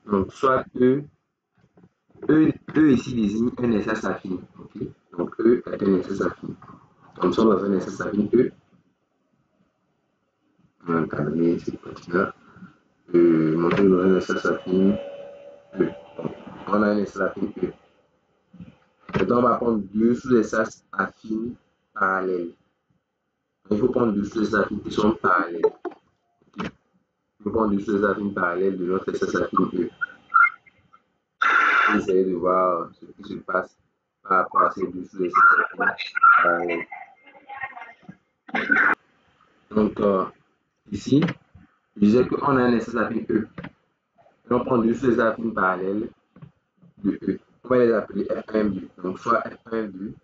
Donc, soit E ici désigne un espace affine. Okay? Donc, E est un espace affine. Comme ça, on va faire un espace affine E. On va encadrer cette partie-là. Montrer un espace affine E. Donc, on a un espace affine E. Maintenant, on va prendre deux sous-espaces affines parallèles. Il faut prendre deux sous-espaces affines qui sont parallèles. Okay? Il faut prendre deux sous-espaces affines parallèles de notre espace affine E. Essayer de voir ce qui se passe par rapport à ces deux sous-espaces affines parallèles. Donc, ici, je disais qu'on a un espace affine E. Et on prend deux sous-espaces affines parallèles de E. On va les appeler F1 2. Donc, soit F1 2,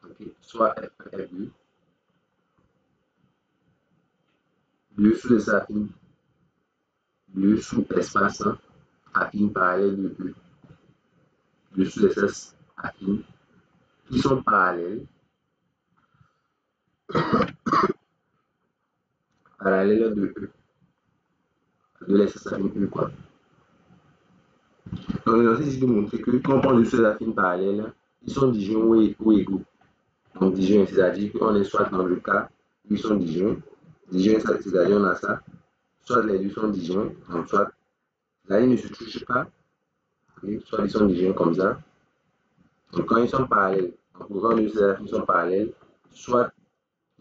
okay, soit F1 F2. Deux sous-espaces affines, deux sous-espaces affines parallèles de E. Deux sous-espaces affines qui sont parallèles de E. De l'espace affine E, quoi. Donc, j'ai essayé de montrer que quand on prend deux sous-espaces affines parallèles, ils sont disjoints ou égaux. Donc, disjoints, c'est-à-dire qu'on est soit dans le cas où ils sont disjoints, c'est-à-dire on a ça, soit les deux sont disjoints, donc soit la ligne ne se touche pas, okay, soit ils sont disjoints comme ça. Donc, quand ils sont parallèles, donc quand deux sous-espaces affines sont parallèles, soit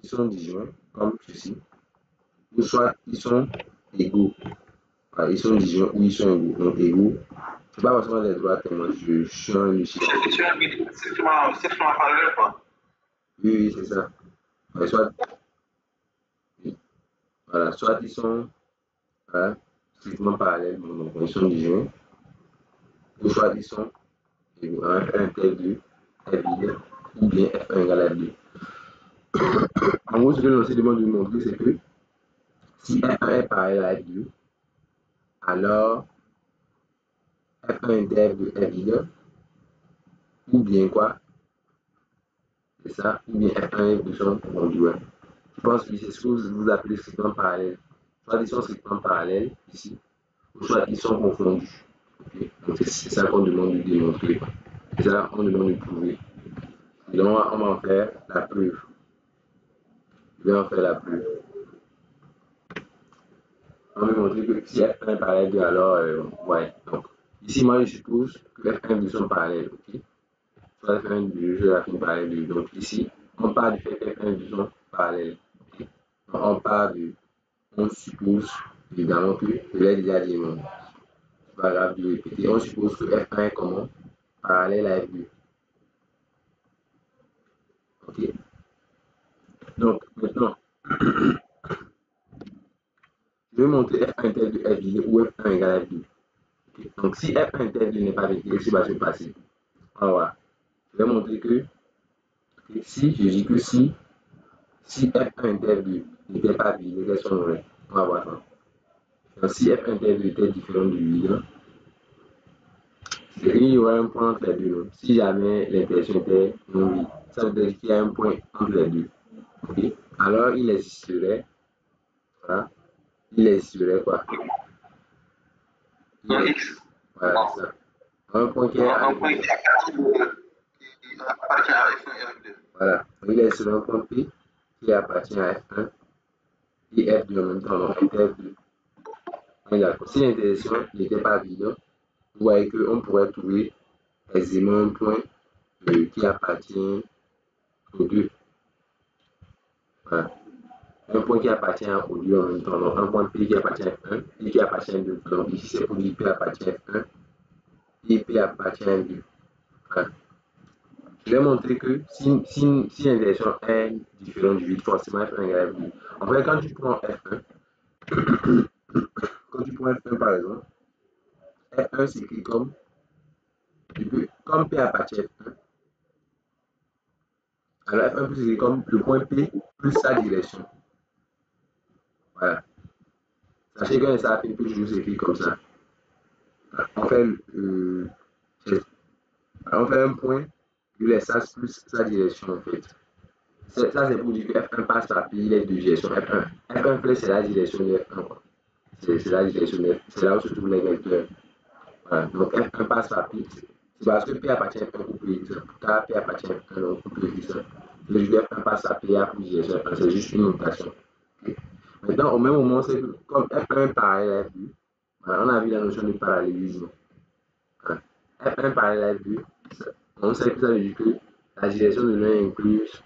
ils sont disjoints, comme ceci, ou soit ils sont égaux. Voilà, ils sont disjoints ou ils sont égaux. Donc, égaux, c'est pas forcément des droits tellement je suis un C'est un parallèle, quoi. Oui, c'est ça. Ouais, soit, voilà, soit ils sont voilà, strictement parallèles, donc ils sont disjoints, ou soit ils sont égaux. F1 tel 2 est vide, ou bien F1 égale à 2. En gros, ce que l'on se demande de montrer, c'est que si F1 est parallèle à F2, alors F1 inter F2 est vide, ou bien quoi? C'est ça, ou bien F1 et F2 sont conjoints. Je pense que c'est ce que vous appelez strictement parallèle. Soit ils sont strictement parallèles, ici, ou soit ils sont confondus. Okay? Donc c'est ça qu'on demande de démontrer. C'est ça qu'on demande de prouver. Et donc on va en faire la preuve. Je vais en faire la preuve. On va montrer que si F1 est parallèle de alors, ouais. Donc ici, moi je suppose que F1 et F2 sont parallèles. Okay? Soit F1 et F2, je la finis parallèle de. Donc ici, on part du fait que F1 et F2 sont parallèles. Okay? Donc, on suppose évidemment que je l'ai déjà dit, non. C'est pas grave de répéter. On suppose que F1 est comment? Parallèle à F2. Ok. Donc, maintenant, je vais montrer F1 tel de F2 ou F1 égale à F2. Okay. Donc, si F1 tel de n'est pas vide, qu'est-ce qui va se passer? On va voir. Je vais montrer que si, je dis que si F1 tel de n'était pas vide, quels sont vrais? On va voir ça. Donc, si F1 tel de était différent du vide, il y aura un point entre les deux. Si jamais l'intersection était non vide, ça veut dire qu'il y a un point entre les deux. Okay. Alors, il existerait, voilà, il existerait quoi? Un X. Voilà, c'est ça. Un point qui est Un point qui appartient à F1 et F2. Voilà. Il est sur un point P qui appartient à F1 et F2 en même temps, donc F2. D'accord. Si l'intersection n'était pas vide, vous voyez qu'on pourrait trouver aisément un point qui appartient aux deux. Voilà. Un point qui appartient aux deux en même temps. Donc, un point P qui appartient à F1 et qui appartient à F2. Donc, ici, c'est pour dire P appartient à F1 et P appartient à F2. Voilà. Je vais montrer que si l'intersection est différente du vide, forcément F1 égale à F2. En fait, quand tu prends F1, par exemple, F1 s'écrit comme P appartient à F1. Alors F1 plus s'écrit comme le point P plus sa direction. Voilà. Sachez qu'un SA peut toujours s'écrire comme ça. On fait, un point de l'espace plus sa direction en fait. Ça c'est pour dire que F1 passe par les deux directions. F1 plus c'est la direction de F1. C'est la direction de F1. C'est là où se trouvent les vecteurs. Voilà. Donc F1 passe par P. C'est parce que P appartient à un couple X. Car P appartient à un couple X. Le jeu F1 passe par P à plusieurs. C'est juste une notation. Okay. Maintenant, au même moment, c'est que comme F1 parallèle à F2, voilà, on a vu la notion de parallélisme. Voilà. F1 parallèle à F2, on sait que ça veut dire que la direction de l'un est incluse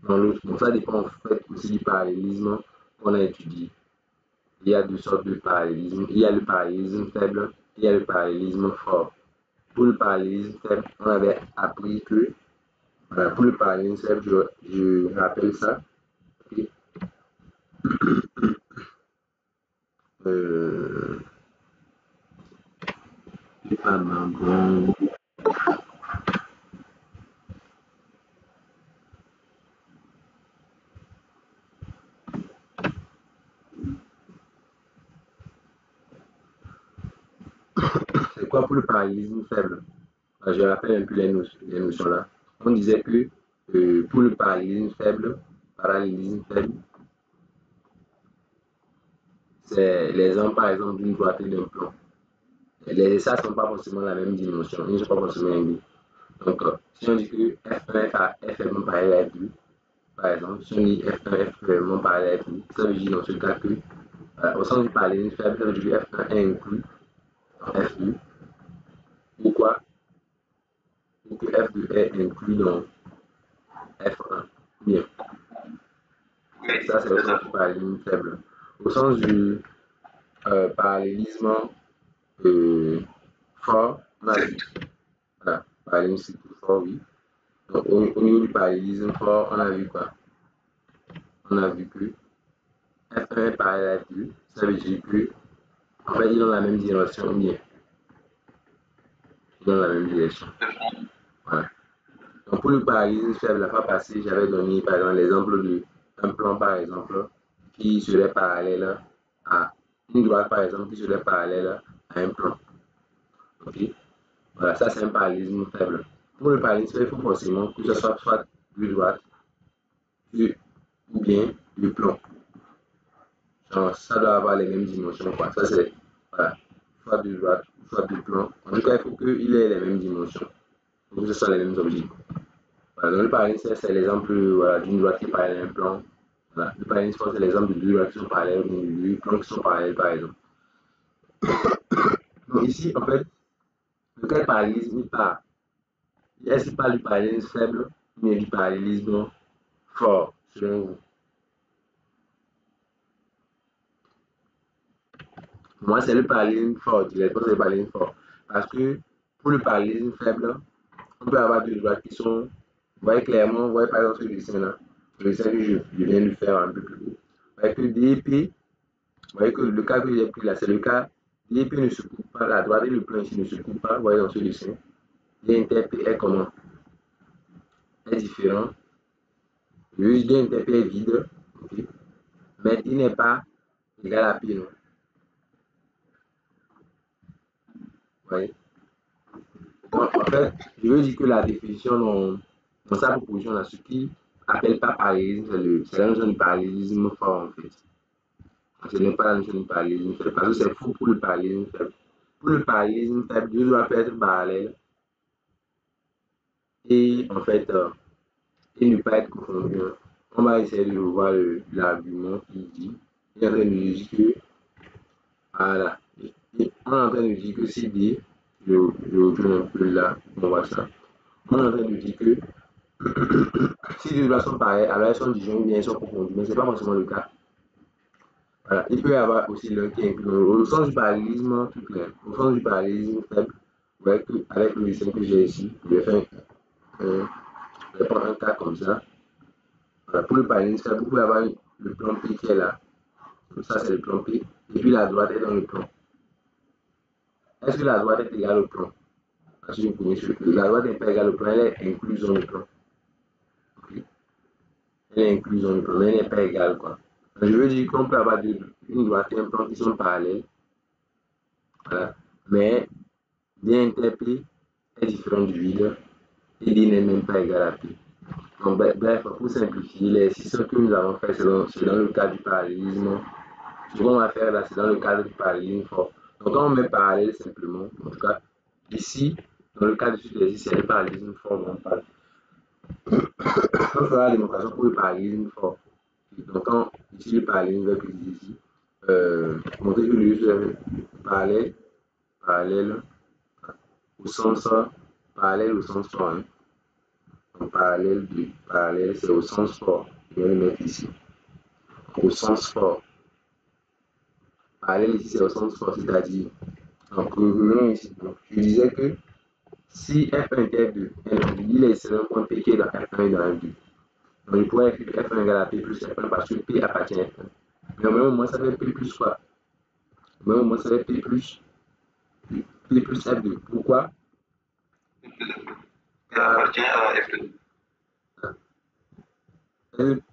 dans l'autre. Donc ça dépend en fait aussi du parallélisme qu'on a étudié. Il y a deux sortes de parallélisme. Il y a le parallélisme faible, il y a le parallélisme fort. Pour le parallélisme faible, on avait appris que, voilà, pour le parallélisme faible, je rappelle ça. Okay. C'est quoi pour le parallélisme faible? Je rappelle un peu les notions là. On disait que pour le parallélisme faible, c'est l'exemple par exemple d'une droite et d'un plan. Les essais ne sont pas forcément la même dimension, ils ne sont pas forcément égaux. Donc, si on dit que F1 est faiblement parallèle à F2, par exemple, si on dit F1 est faiblement parallèle à F2, ça veut dire dans ce cas que, au sens du parallélisme faible, ça veut dire que F1 est inclus dans F2. Pourquoi? Ou que F2 est inclus dans F1. Bien. Ça, c'est au sens du parallélisme faible. Au sens du parallélisme fort, on a vu. Voilà, parallélisme fort, oui. Donc, au niveau du parallélisme fort, on a vu quoi? On a vu que F1 est parallèle à F2, ça veut dire que, en fait, ils ont la même direction, bien. Ils ont la même direction. Voilà. Donc, pour le parallélisme faible, la fois passée, j'avais donné, par exemple, l'exemple d'un plan, par exemple, qui serait parallèle à une droite, par exemple, qui serait parallèle à un plan. Ok? Voilà, ça, c'est un parallélisme faible. Pour le parallélisme faible, il faut forcément que ce soit deux droites ou bien deux plans. Genre, ça doit avoir les mêmes dimensions, quoi. Ça, c'est, voilà, soit deux droites, soit deux plans. En tout cas, il faut qu'il ait les mêmes dimensions. Il faut que ce soit les mêmes objets. Voilà, donc le parallélisme, c'est l'exemple voilà, d'une droite qui est parallèle à un plan. Voilà. Le parallélisme, c'est l'exemple de deux droites qui sont parallèles ou de deux plans qui sont parallèles, par exemple. Donc ici, en fait, de quel parallélisme il parle? Est-ce qu'il parle du parallélisme faible ou bien du parallélisme fort, selon vous? Moi, c'est le parallélisme fort. Je réponds c'est le parallélisme fort. Parce que pour le parallélisme faible, on peut avoir deux droites qui sont. Vous voyez clairement, vous voyez par exemple ce dessin-là, le dessin que je viens de faire un peu plus haut. Vous voyez que DP, vous voyez que le cas que j'ai pris là, c'est le cas DP ne se coupe pas, la droite et le plan ici ne se coupent pas, vous voyez dans ce dessin. DNTP est comment? Est différent. Le DNTP est vide, okay. Mais il n'est pas égal à P, non? Vous voyez? Donc, en fait, je veux dire que la définition dans sa proposition, là, ce qui appelle pas parallélisme, c'est la notion de parallélisme fort, en fait. Ce n'est pas la notion de parallélisme faible, parce que c'est fou pour le parallélisme faible. Pour le parallélisme faible, deux doivent être parallèles et, en fait, et ne pas être confondus. On va essayer de revoir l'argument qui dit. Il est en train de nous dire que, voilà, on est en train de dire que si D, je retourne un peu là, on voit ça. On est en train de dire que si deux doigts sont pareils, alors elles sont disjointes ou bien elles sont confondues, mais ce n'est pas forcément le cas. Voilà. Il peut y avoir aussi l'un qui est inclus. Au sens du parallélisme, tout clair. Au sens du parallélisme faible, vous voyez qu'avec le dessin que j'ai ici, je vais prendre un cas comme ça. Voilà. Pour le parallélisme faible, vous pouvez avoir le plan P qui est là. Ça, c'est le plan P. Et puis la droite est dans le plan. Est-ce que la droite est égale au plan? Parce que vous connaissez la droite n'est pas égale au plan, elle est incluse dans le plan. Okay. Elle est incluse dans le plan, mais elle n'est pas égale, quoi. Je veux dire qu'on peut avoir une droite et un plan qui sont parallèles. Voilà. Mais DNTP est différent du vide et D n'est même pas égal à P. Donc, bref, pour simplifier, les exercices que nous avons fait, c'est dans le cadre du parallélisme. Ce qu'on va faire là, c'est dans le cadre du parallélisme fort. Donc, quand on met parallèle simplement, en tout cas, ici, dans le cas de cet exercice, c'est le parallélisme fort dont on parle. On fera la démonstration pour le parallélisme fort. Donc, quand ici, le parallélisme va utiliser ici, montrer que le jeu parallèle, parallèle au sens fort. Hein. Donc, parallèle, c'est au sens fort. Je vais le mettre ici. Au sens fort. Parallèle ici, c'est au sens fort, c'est-à-dire, donc, revenons ici. Donc, je disais que si F1 est F2, il est un point P qui est dans F1 et dans F2. Donc, je pourrais écrire que F1 égale à P plus F1 parce que P appartient à F1. Mais au même moment, ça fait P plus quoi? Au même moment, ça fait P plus F2. Pourquoi? P appartient à F2.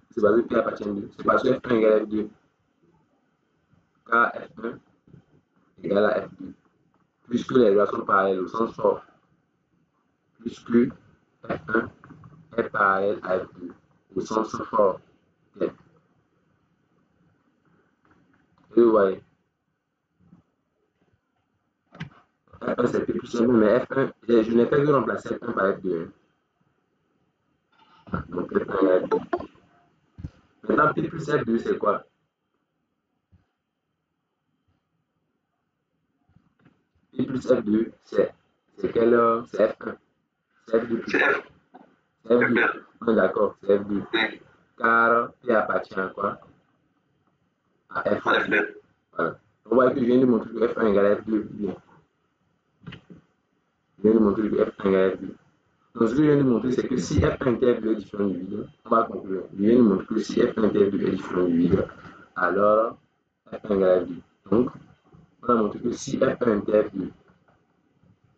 C'est parce que P appartient à 2. C'est parce que F1 égale à F2. Car F1 égale à F2. Puisque les lois sont parallèles au sens fort. Puisque F1 est parallèle à F2 au sens fort. Et vous voyez. F1 c'est P plus F2, mais F1, je n'ai fait que remplacer F1 par F2. Donc F1 égale à F2. Maintenant, P plus F2, c'est quoi? P plus F2, c'est quelle heure? C'est F1. C'est F2. C'est F. C'est F2. On est d'accord, c'est F2. Car P appartient à quoi? À F2. Voilà. On voit que je viens de montrer que F1 égale à F2. Bien. Je viens de montrer que F1 égale à F2. Donc, ce que je viens de montrer, c'est que si F1 et F2 est différent du vide, on va conclure. Je viens de montrer que si F1 et F2 est différent du vide, alors F1 égale à F2. Donc, on a montré que si F1 était F2,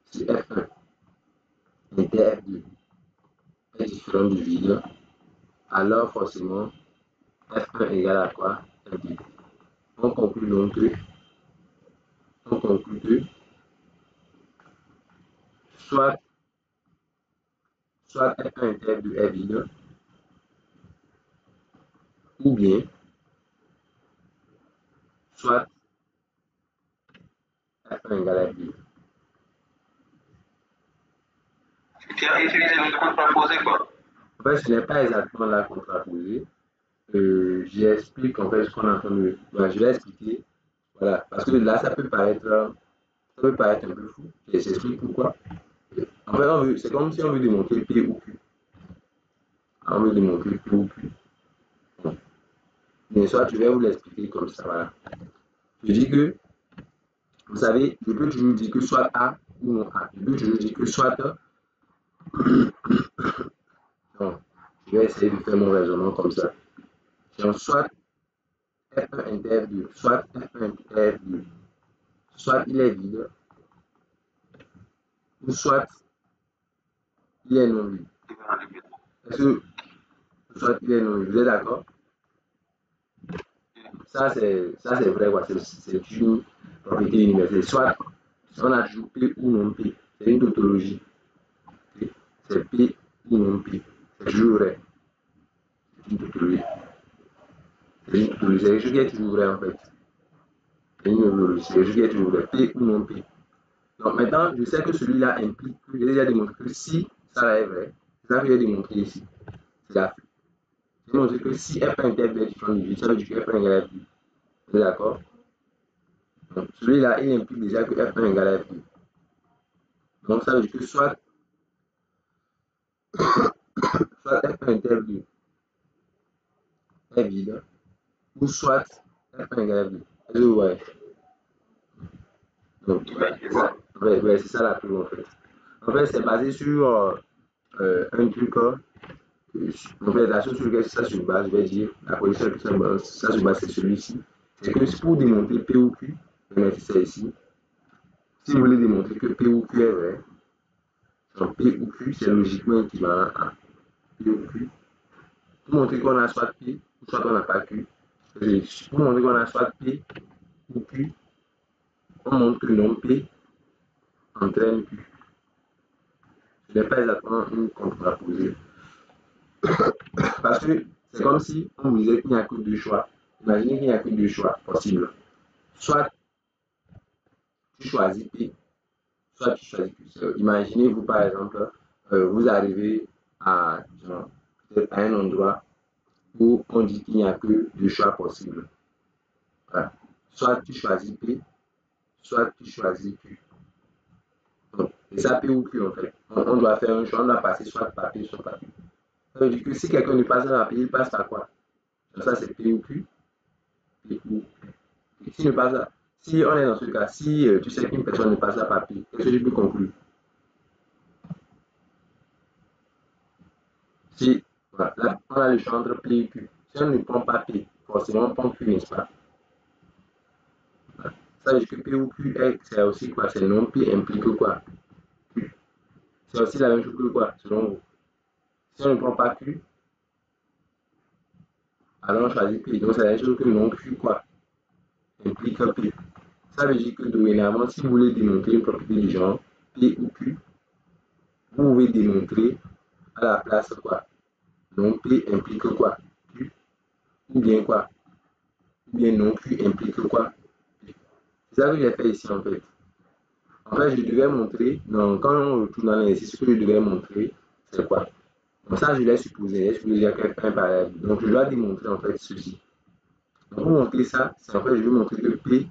si F1 était F2 est différent du vide, alors forcément F1 égale à quoi? F2. On conclut donc que, soit F1 était F2 est vide, ou bien soit F1 égale à F2. Tu as utilisé le contraposé, quoi. En fait, ce n'est pas exactement la contraposée. J'explique en fait ce qu'on est en train de. Ben, je vais expliquer. Voilà. Parce que là, ça peut paraître un peu fou. Et j'explique pourquoi. En fait, c'est comme si on veut démontrer P ou Q. On veut démontrer P ou Q. Bon. Mais soit je vais vous l'expliquer comme ça. Voilà. Je dis que, vous savez, je peux toujours dire que soit A ou non A. Je peux toujours dire que soit. Non. Je vais essayer de faire mon raisonnement comme ça. Donc, soit F1 inter 2, soit F1 inter 2, soit il est vide, ou soit il est non vide. Est-ce que soit il est non vide, vous êtes d'accord? Ça, c'est vrai, quoi. C'est une propriété universelle. Soit on a toujours P ou non P. C'est une tautologie. C'est P ou non P. C'est toujours vrai. C'est une tautologie. C'est une tautologie. C'est quelque chose qui est toujours vrai, en fait. C'est une tautologie. C'est quelque chose qui est toujours vrai. P ou non P. Donc maintenant, je sais que celui-là implique que j'ai déjà démontré que si ça est vrai, c'est ça que j'ai démontré ici. C'est la fuite. J'ai montré que si F1 est différent du vide, ça veut dire que F1 égale F2. Vous êtes d'accord? Donc celui-là, il implique déjà que F1 égale F2. Donc ça veut dire que soit F1 est F2 est vide, ou soit F1 égale F2. Est-ce que vous voyez? Donc, c'est ça la preuve en fait. En fait, c'est basé sur un truc. En fait, la chose sur laquelle ça se base, je vais dire, la position que ça se base, c'est celui-ci. C'est que pour démontrer P ou Q, je vais mettre ça ici. Si vous voulez démontrer que P ou Q est vrai, donc P ou Q, c'est logiquement équivalent à P ou Q. Pour montrer qu'on a soit P, ou soit on n'a pas Q. Pour montrer qu'on a soit P ou Q, on montre que non P entraîne Q. Ce n'est pas exactement une contraposée. Parce que c'est comme si on vous disait qu'il n'y a que deux choix. Imaginez qu'il n'y a que deux choix possibles. Soit tu choisis P, soit tu choisis Q. Imaginez-vous, par exemple, vous arrivez à, à un endroit où on dit qu'il n'y a que deux choix possibles. Voilà. Soit tu choisis P, soit tu choisis Q. Donc, c'est ça P ou Q en fait. On doit faire un choix, on doit passer soit par P, soit par Q. Ça veut dire que si quelqu'un ne passe pas par P, il passe par quoi? Donc ça c'est P ou Q. P ou Q. Et si, ne passe pas, si on est dans ce cas, si tu sais qu'une personne ne passe pas par P, qu'est-ce que tu peux conclure? Si, voilà, là, on a le choix entre P et Q. Si on ne prend pas P, forcément on prend Q, n'est-ce pas? Voilà. Ça veut dire que P ou Q, c'est aussi quoi? C'est non P implique quoi? Q. C'est aussi la même chose que quoi, selon vous? Si on ne prend pas Q, alors on choisit P. Donc c'est la même chose que non Q quoi, implique P. Ça veut dire que dorénavant, si vous voulez démontrer une propriété du genre P ou Q, vous pouvez démontrer à la place quoi? Non P implique quoi? Q. Ou bien quoi? Ou bien non Q implique quoi? P. C'est ça que j'ai fait ici en fait. En fait, je devais montrer, donc quand on retourne dans l'exercice, ce que je devais montrer, c'est quoi? Donc ça, je l'ai supposé qu'il y a un parallèle. Donc je dois démontrer en fait ceci. Donc pour montrer ça, c'est en fait, je vais montrer que P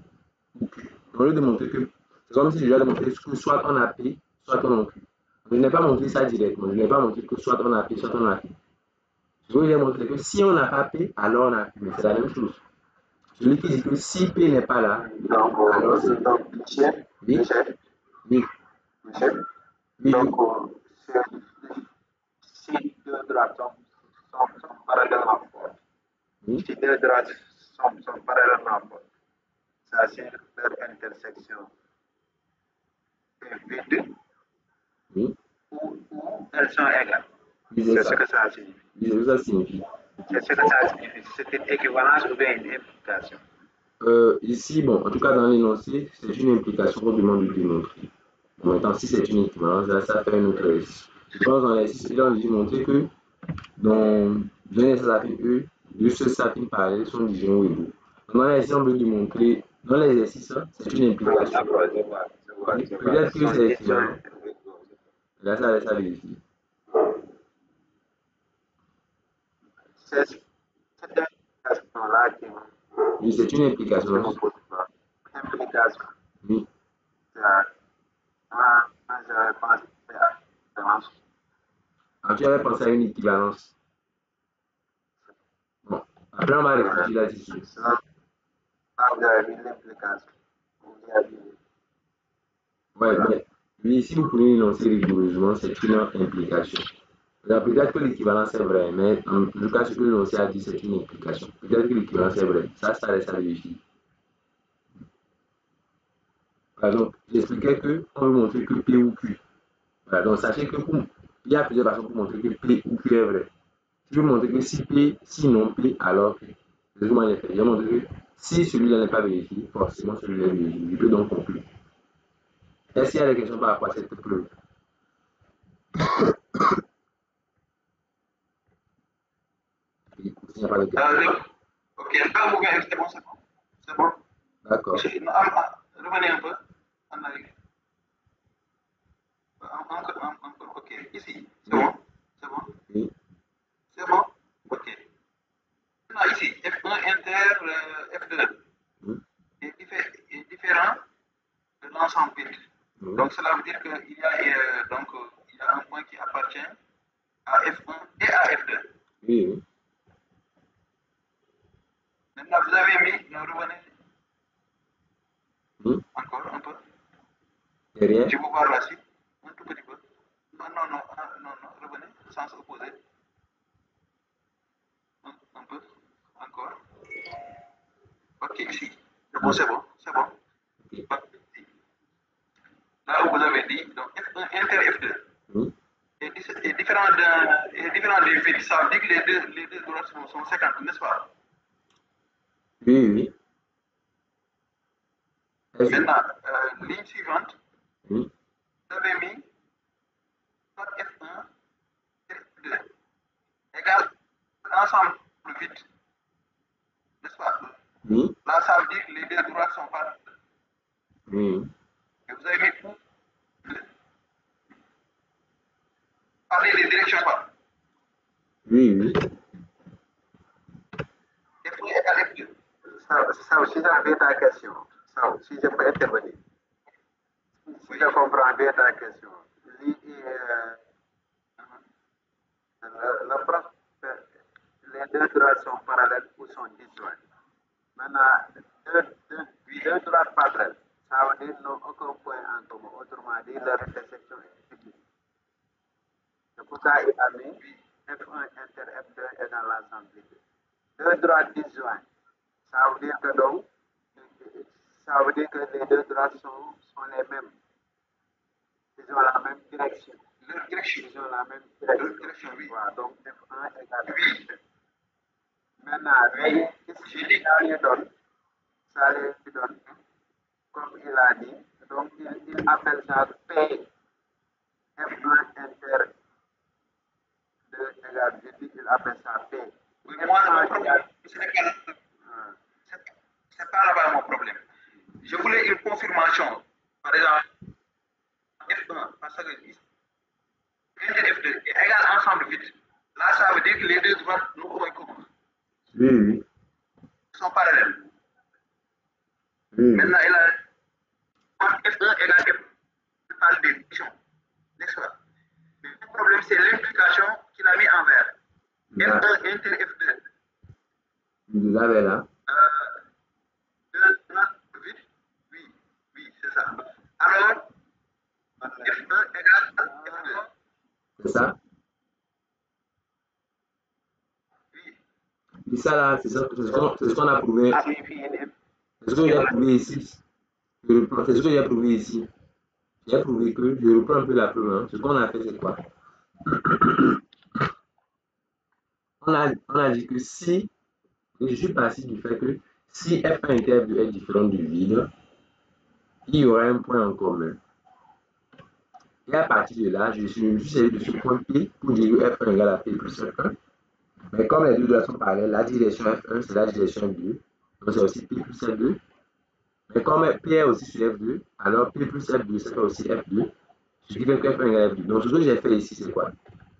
ou Q. Donc au lieu de montrer que, c'est comme si je dois démontrer que soit on a P, soit on a Q. Je n'ai pas montré ça directement. Je n'ai pas montré que soit on a P, soit on a Q. Je vais montrer que si on n'a pas P, alors on a Q. Mais c'est la même chose. Celui qui dit que si P n'est pas là, alors c'est. Michel, Oui, Michel, oui, Michel. oui, Donc, si deux droites sont parallèlement fortes, oui, si deux droites sont parallèlement fortes, ça c'est leur intersection est vide oui, ou elles sont égales. oui, C'est c'est ce ça. que ça signifie. Oui, c'est ça signifie. C'est ce que ça signifie. C'est une équivalence ou bien une implication. Ici, bon, en tout cas dans l'énoncé, c'est une implication qu'on demande de démontrer. Maintenant, si c'est une équivalence, là, ça fait un autre exercice. Je pense dans l'exercice, il a dit montrer que dans un exercice affine E, deux seuls affines parallèles sont disjoints égaux. Dans l'exercice, on veut démontrer, dans l'exercice, c'est une implication. Peut-être que c'est équivalent. Là, ça laisse à vérifier. C'est cette implication-là qui Oui, c'est une implication. me pose pas. Implication. Oui. Moi, j'avais pensé à l'équivalence. Ah, tu avais pensé à une équivalence. Bon, après, on va réfléchir là-dessus. Là, vous avez mis l'implication. Vous avez mis. Ouais, mais oui, si vous pouvez énoncer rigoureusement, c'est une implication. Peut-être que l'équivalence est vrai, mais en tout cas, ce que l'énoncé a dit, c'est une implication. Peut-être que l'équivalence est vrai. Ça reste à vérifier. Par exemple, j'expliquais qu'on veut montrer que P ou Q. Voilà, donc sachez que il y a plusieurs façons pour montrer que P ou Q est vrai. Je veux montrer que si P, si non P, alors que. C'est comment j'ai fait. J'ai montré que si celui-là n'est pas vérifié, forcément celui-là est vérifié. Je peux donc conclure. Est-ce qu'il y a des questions par rapport à cette preuve? Il n'y a pas de questions. Ok, ah, c'est bon, c'est bon. C'est bon. D'accord. Revenez un peu en arrière. Encore, ok. Ici, c'est bon. C'est bon. Oui. C'est bon. Ok. Maintenant, ici, F1 inter F2 Oui. est différent de l'ensemble P. Oui. Donc, cela veut dire qu'il y a, il y a un point qui appartient à F1 et à F2. Oui, oui. Maintenant, vous avez mis, nous revenez Oui. encore un peu. Derrière. Je vous voir la suite, un tout petit peu. Non, non, non, non, non, revenez, sens opposé. Un peu, encore. Ok, ici. C'est bon, c'est bon, c'est bon. Okay. Là où vous avez dit, donc F1 inter F2 Oui. est différent des vide. Ça veut dire que les deux droites sont 50, n'est-ce pas? Oui, oui. Maintenant, ligne suivante, Oui. vous avez mis F1 F2 égale ensemble vide, n'est-ce pas? Oui. Là, ça veut dire que les deux droites sont pas. Oui. Oui, oui. F1 égale F2. Ça aussi, j'avais ta question. Ça aussi, je peux intervenir. Si je comprends bien ta question. Le prof, les deux droites sont parallèles ou sont disjointes. Maintenant, deux droites parallèles, ça veut dire n'ont aucun point en commun. Autrement dit, leur intersection est finie. C'est pour ça qu'il a mis F1 inter F2 égale l'ensemble des deux. Deux droites disjointes, ça veut dire que donc, ça veut dire que les deux droites sont les mêmes. Ils ont la même direction. Leur direction. Ils ont la même direction. Oui. Voilà, donc F1 égale oui. Maintenant, lui, qu'est-ce qu'il lui donne? Ça lui donne, comme il a dit, donc il appelle ça P. F1 inter 2 égale V, il appelle ça P. Oui, moi, mon problème, ce n'est pas là-bas mon problème. Je voulais une confirmation. Par exemple, F1, parce que inter F2 est égal ensemble vite. Là, ça veut dire que les deux droites nous ont commun. Oui, oui. Ils sont parallèles. Oui, oui. Maintenant, il a F1 égale F2. Il parle des divisions, n'est-ce pas? Le problème, c'est l'implication qu'il a mis envers. F1 inter F2. Vous l'avez là. Oui, c'est ça. Alors, F1 égale F2. C'est ça? Oui. Et ça là, c'est ce qu'on a prouvé. C'est ce que j'ai prouvé ici. C'est ce que j'ai prouvé ici. J'ai prouvé que, je reprends un peu la preuve, hein. Ce qu'on a fait, c'est quoi? On a dit que si, et je suis parti du fait que si F1 inter est différent du vide, il y aura un point en commun. Et à partir de là, je suis servi de ce point P pour dire que F1 égale à P plus F1. Mais comme les deux doigts sont parallèles, la direction F1, c'est la direction F2. Donc c'est aussi P plus F2. Mais comme P est aussi sur F2, alors P plus F2, c'est aussi F2. Ce qui fait que F1 égale F2. Donc ce que j'ai fait ici, c'est quoi?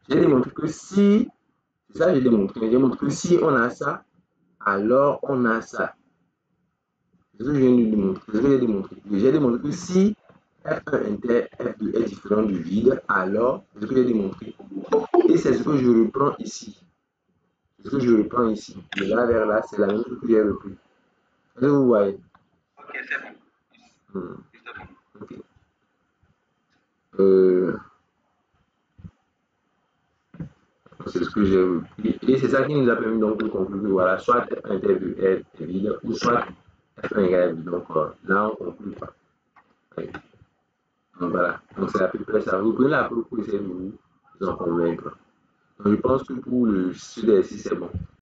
J'ai démontré que si, c'est ça que j'ai démontré que si on a ça, alors on a ça. C'est ce que je viens de démontrer. C'est ce que j'ai démontré. J'ai démontré que si F1 inter F2 est différent du vide, alors, c'est ce que j'ai démontré. Et c'est ce que je reprends ici. C'est ce que je reprends ici. De là vers là, c'est la même chose que j'ai repris. Est-ce que vous voyez? Ok, c'est bon. Ok. C'est ce que j'ai repris. Et c'est ça qui nous a permis donc de conclure que voilà, soit F1 inter est vide, ou soit F1 égale vide. Donc là, on ne conclut pas. Okay. Donc voilà, donc c'est à peu près ça. Vous prenez la preuve pour essayer de vous en convaincre. Donc je pense que pour le sud-est, c'est bon.